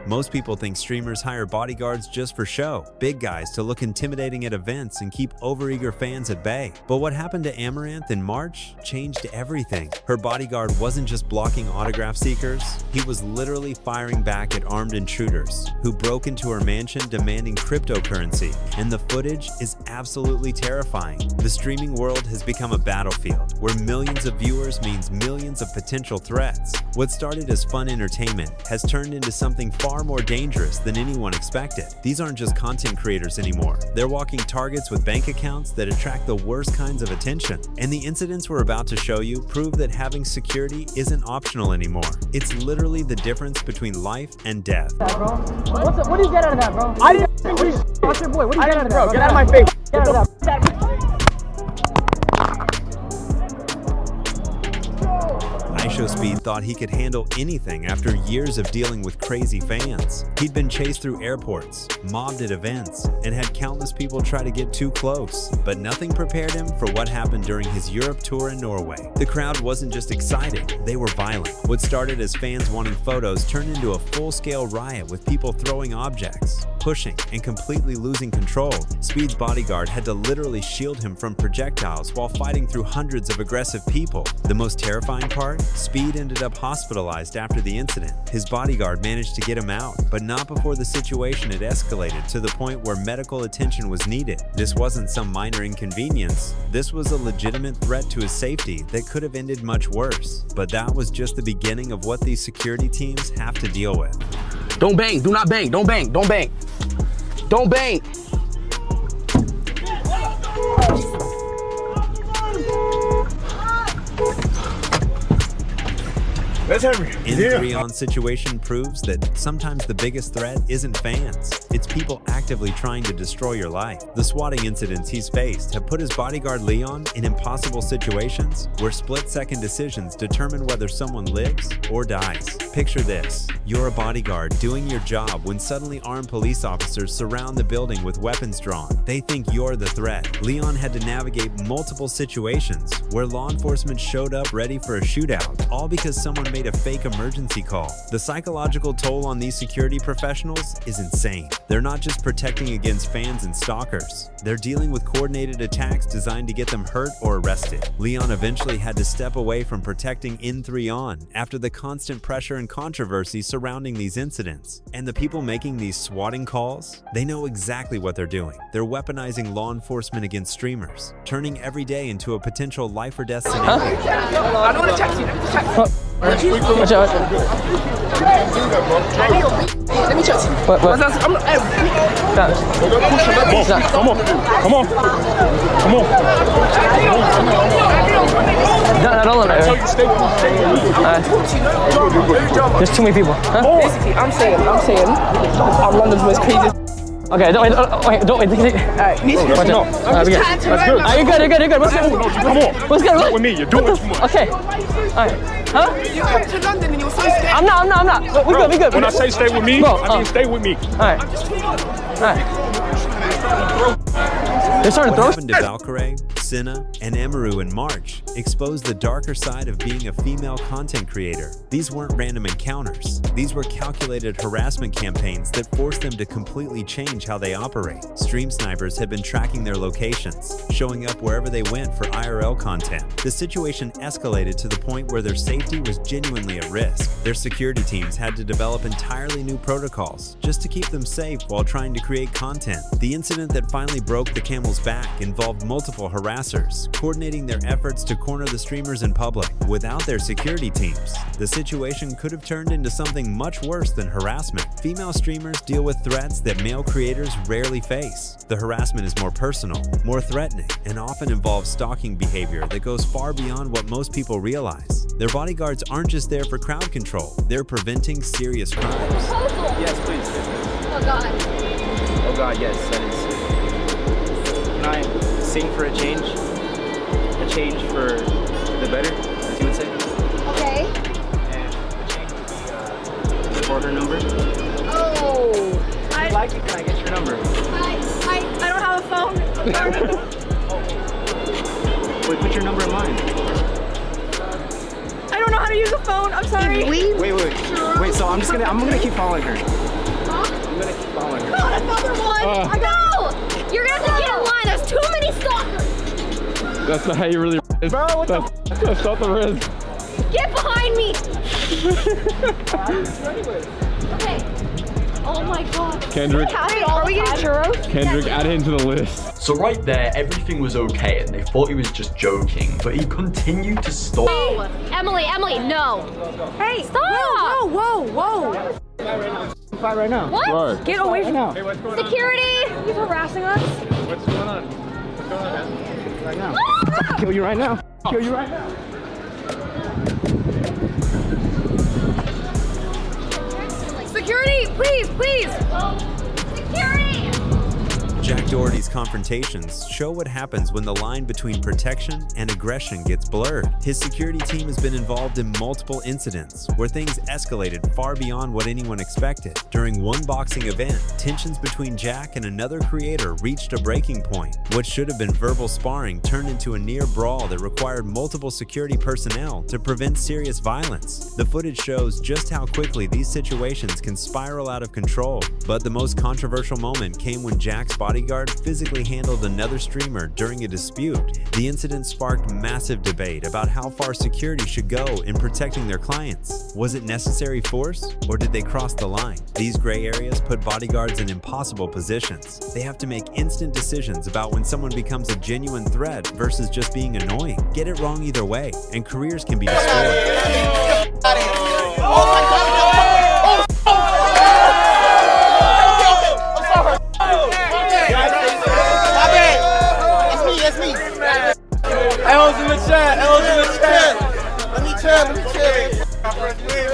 Most people think streamers hire bodyguards just for show, big guys to look intimidating at events and keep overeager fans at bay. But what happened to Amouranth in March changed everything. Her bodyguard wasn't just blocking autograph seekers, he was literally firing back at armed intruders who broke into her mansion demanding cryptocurrency. And the footage is absolutely terrifying. The streaming world has become a battlefield where millions of viewers means millions of potential threats. What started as fun entertainment has turned into something far more dangerous than anyone expected. These aren't just content creators anymore. They're walking targets with bank accounts that attract the worst kinds of attention. And the incidents we're about to show you prove that having security isn't optional anymore. It's literally the difference between life and death. What do you get out of that, bro? I didn't. Watch your boy. What do you get out of that? Bro, get out of my face. Get out of that. IShowSpeed thought he could handle anything after years of dealing with crazy fans. He'd been chased through airports, mobbed at events, and had countless people try to get too close. But nothing prepared him for what happened during his Europe tour in Norway. The crowd wasn't just excited, they were violent. What started as fans wanting photos turned into a full-scale riot with people throwing objects, pushing, and completely losing control. Speed's bodyguard had to literally shield him from projectiles while fighting through hundreds of aggressive people. The most terrifying part? Speed ended up hospitalized after the incident. His bodyguard managed to get him out, but not before the situation had escalated to the point where medical attention was needed. This wasn't some minor inconvenience. This was a legitimate threat to his safety that could have ended much worse. But that was just the beginning of what these security teams have to deal with. Don't bang. Do not bang. Don't bang. Don't bang. Don't bang. That's Henry. In the 3-on situation proves that sometimes the biggest threat isn't fans. It's people actively trying to destroy your life. The swatting incidents he's faced have put his bodyguard Leon in impossible situations where split-second decisions determine whether someone lives or dies. Picture this. You're a bodyguard doing your job when suddenly armed police officers surround the building with weapons drawn. They think you're the threat. Leon had to navigate multiple situations where law enforcement showed up ready for a shootout, all because someone made a fake emergency call. The psychological toll on these security professionals is insane. They're not just protecting against fans and stalkers. They're dealing with coordinated attacks designed to get them hurt or arrested. Leon eventually had to step away from protecting in 3-on after the constant pressure and controversy surrounding these incidents. And the people making these swatting calls, they know exactly what they're doing. They're weaponizing law enforcement against streamers, turning every day into a potential life or death scenario. I don't want to text you. Watch out. Let me check you. What? Come on. Don't let There's too many people. Huh? Basically, I'm saying, I'm London's most craziest. Okay, don't wait. Alright, watch out. That's good. You're good. What's good? Come on. What's good? Not with me. You're doing too much. Okay. Alright. Huh? You came to London and you were so scared. I'm not. We good. When I say stay with me, I mean stay with me. Alright. They're starting to throw. What happened to Valkyrae, Cenat, and Amouranth in March exposed the darker side of being a female content creator. These weren't random encounters. These were calculated harassment campaigns that forced them to completely change how they operate. Stream snipers had been tracking their locations, showing up wherever they went for IRL content. The situation escalated to the point where their safety was genuinely at risk. Their security teams had to develop entirely new protocols just to keep them safe while trying to create content. The incident that finally broke the camel's back involved multiple harassers, coordinating their efforts to corner the streamers in public. Without their security teams, the situation could have turned into something much worse than harassment. Female streamers deal with threats that male creators rarely face. The harassment is more personal, more threatening, and often involves stalking behavior that goes far beyond what most people realize. Their bodyguards aren't just there for crowd control, they're preventing serious crimes. Yes, please. Oh God. Oh God, yes, that is. Can I sing for a change? A change for the better, as you would say? Okay. And the change would be for her number. Oh. If you like it, can I get your number? I don't have a phone. Wait, put your number in mine. I don't know how to use a phone. I'm sorry. Wait. So I'm gonna keep following her. I'm gonna keep following her. God, another one! I know! You're gonna have to get in line. There's too many stalkers! That's not how you really riz. Bro, what the That's not the riz. Get behind me! Okay. Oh my god. Kendrick. Are we getting churros? Kendrick, add him to the list. So right there, everything was okay and they thought he was just joking, but he continued to stalk. Oh, Emily, no. Hey, stop! Whoa. Fight right now. What? Right. Get away from now. Hey, what's going on? Security! He's harassing us. What's going on? What's going on, man? Right now. Ah! Kill you right now. Kill you right now. Security, please! Security! Jack Doherty's confrontations show what happens when the line between protection and aggression gets blurred. His security team has been involved in multiple incidents where things escalated far beyond what anyone expected. During one boxing event, tensions between Jack and another creator reached a breaking point. What should have been verbal sparring turned into a near brawl that required multiple security personnel to prevent serious violence. The footage shows just how quickly these situations can spiral out of control. But the most controversial moment came when Jack's bodyguard physically handled another streamer during a dispute. The incident sparked massive debate about how far security should go in protecting their clients. Was it necessary force, or did they cross the line? These gray areas put bodyguards in impossible positions. They have to make instant decisions about when someone becomes a genuine threat versus just being annoying. Get it wrong either way, and careers can be destroyed. L's in the chat. Let me chill.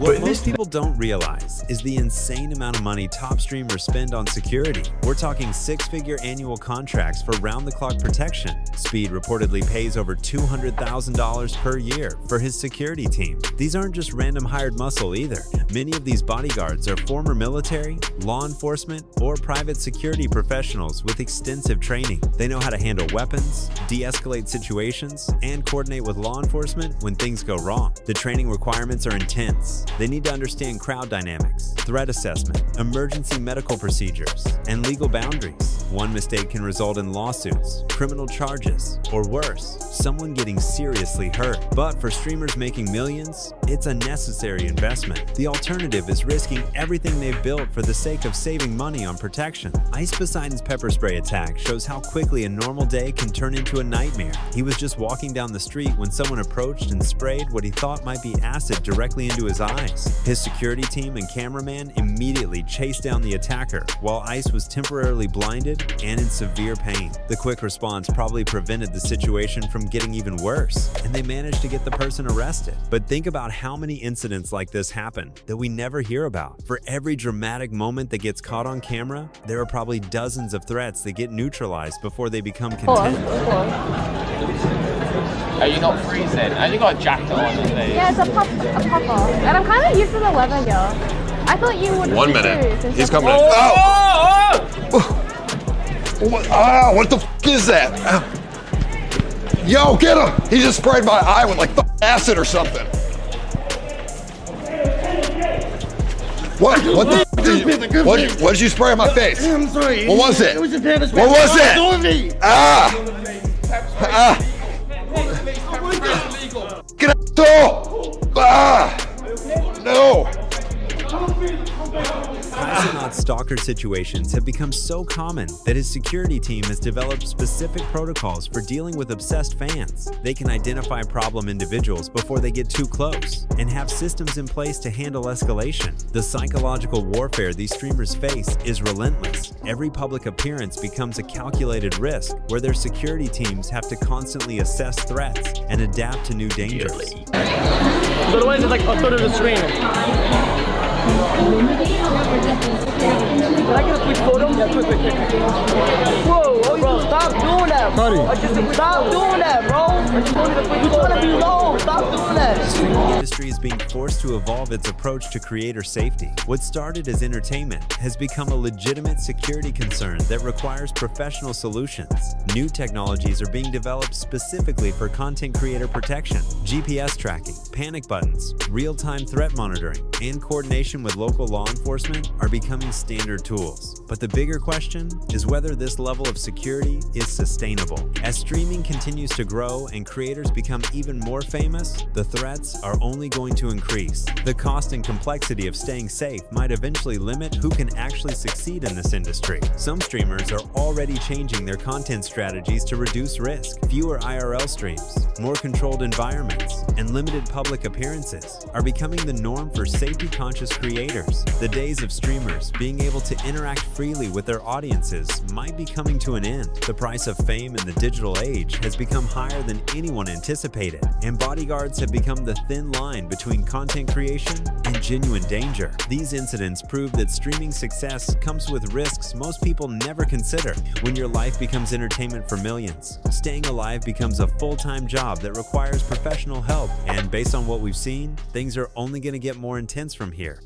What most people don't realize is the insane amount of money top streamers spend on security. We're talking six-figure annual contracts for round-the-clock protection. Speed reportedly pays over $200,000 per year for his security team. These aren't just random hired muscle either. Many of these bodyguards are former military, law enforcement, or private security professionals with extensive training. They know how to handle weapons, de-escalate situations, and coordinate with law enforcement when things go wrong. The training requirements are intense. They need to understand crowd dynamics, threat assessment, emergency medical procedures, and legal boundaries. One mistake can result in lawsuits, criminal charges, or worse, someone getting seriously hurt. But for streamers making millions, it's a necessary investment. The alternative is risking everything they've built for the sake of saving money on protection. Poseidon's pepper spray attack shows how quickly a normal day can turn into a nightmare. He was just walking down the street when someone approached and sprayed what he thought might be acid directly into his eyes. His security team and cameraman immediately chased down the attacker, while Ice was temporarily blinded and in severe pain. The quick response probably prevented the situation from getting even worse, and they managed to get the person arrested. But think about how many incidents like this happen that we never hear about. For every dramatic moment that gets caught on camera, there are probably dozens of threats that get neutralized before they become content. Are you not freezing? And you got a jacket on today. Yeah, it's a puffer. And I'm kind of used to the weather here. I thought you would. 1 minute. He's coming in. What the f is that? Yo, get him! He just sprayed my eye with like acid or something. What the f did you, what did you spray on my face? I'm sorry. What was it? It was a pepper spray. What was it? Doherty. Get out! No! Cenat's stalker situations have become so common that his security team has developed specific protocols for dealing with obsessed fans. They can identify problem individuals before they get too close and have systems in place to handle escalation. The psychological warfare these streamers face is relentless. Every public appearance becomes a calculated risk where their security teams have to constantly assess threats and adapt to new dangers. So the one is like a third of the screen. Can I get a quick photo? Yeah, quick. Whoa, bro, stop doing that, bro. Stop doing that, bro. You're trying to be low. Stop doing that. The streaming industry is being forced to evolve its approach to creator safety. What started as entertainment has become a legitimate security concern that requires professional solutions. New technologies are being developed specifically for content creator protection. GPS tracking, panic buttons, real-time threat monitoring, and coordination with local law enforcement are becoming standard tools. But the bigger question is whether this level of security is sustainable. As streaming continues to grow and creators become even more famous, the threats are only going to increase. The cost and complexity of staying safe might eventually limit who can actually succeed in this industry. Some streamers are already changing their content strategies to reduce risk. Fewer IRL streams, more controlled environments, and limited public appearances are becoming the norm for safety-conscious creators. The days of streamers being able to interact freely with their audiences might be coming to an end. The price of fame in the digital age has become higher than anyone anticipated, and bodyguards have become the thin line between content creation and genuine danger. These incidents prove that streaming success comes with risks most people never consider. When your life becomes entertainment for millions, staying alive becomes a full-time job that requires professional help, and based on what we've seen, things are only going to get more intense from here.